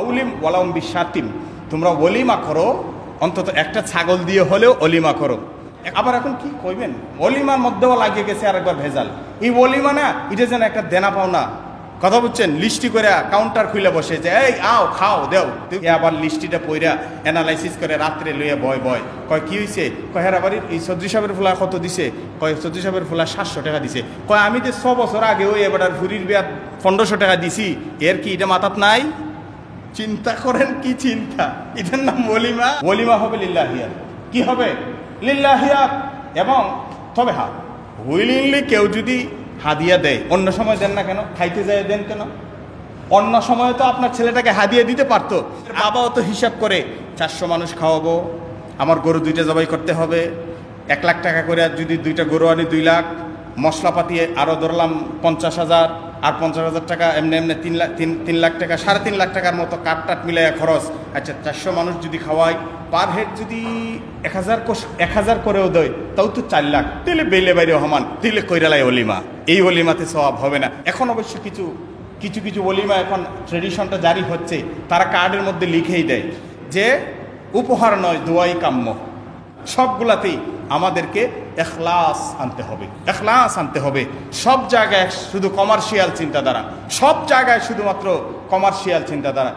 আউলিম ওয়ালাউম বিশাতিম, তোমরা ওলিমা করো, অন্তত একটা ছাগল দিয়ে হলেও অলিমা করো। আবার এখন কি কইবেন, অলিমার মধ্যেও লাগিয়ে গেছে আরেকবার ভেজাল। এই অলিমা না, এটা যেন একটা দেনা পাওনা কথা বুঝছেন, লিস্টি করে কাউন্টার খুলে বসে যে এই আও খাও দেও, আবার লিস্টিটা পইরা অ্যানালাইসিস করে রাত্রে লইয়া বয় বয় কয় কি হয়েছে, কয় হেরা বাড়ির এই চৌধুরী সাহেবের ফুলা কত দিছে, কয় চৌধুরী সাহেবের ফুলা 700 টাকা দিছে, কয় আমি তো 6 বছর আগেও এবার ফুরির বিয়ার 1500 টাকা দিছি, এর কি এটা মাথাত নাই? চিন্তা করেন, কি চিন্তা, এটার নাম ওলিমা। ওলিমা হবে লিল্লাহিয়াত, কি হবে লিল্লাহিয়াত। এবং তবে হ্যাঁ, উইলিংলি কেউ যদি হাদিয়া দেয়, অন্য সময় দেন না কেন, খাইতে যায় দেন কেন? অন্য সময় তো আপনার ছেলেটাকে হাদিয়া দিতে পারতো। বাবাও তো হিসাব করে 400 মানুষ খাওয়াবো, আমার গরু 2টা জবাই করতে হবে, 1 লাখ টাকা করে, আর যদি 2টা গরু আনি 2 লাখ, মশলাপাতি আরও ধরলাম 50,000, আর 50,000 টাকা এমনি এমনি 3 লাখ টাকা, 3.5 লাখ টাকার মতো কাঠ মিলাইয়া খরচ। আচ্ছা 400 মানুষ যদি খাওয়াই, পার হেড যদি 1000 করেও দেয়, তাও তো 4 লাখ, তাহলে বেলে বাইরে হমান, তাহলে কইরালাই অলিমা। এই অলিমাতে সওয়াব হবে না। এখন অবশ্য কিছু অলিমা এখন ট্রেডিশনটা জারি হচ্ছে, তারা কার্ডের মধ্যে লিখেই দেয় যে উপহার নয় দোয়াই কাম্য। সবগুলাতেই আমাদেরকে এখলাস আনতে হবে, এখলাস আনতে হবে। সব জায়গায় শুধু কমার্শিয়াল চিন্তাধারা, সব জায়গায় শুধুমাত্র কমার্শিয়াল চিন্তাধারা।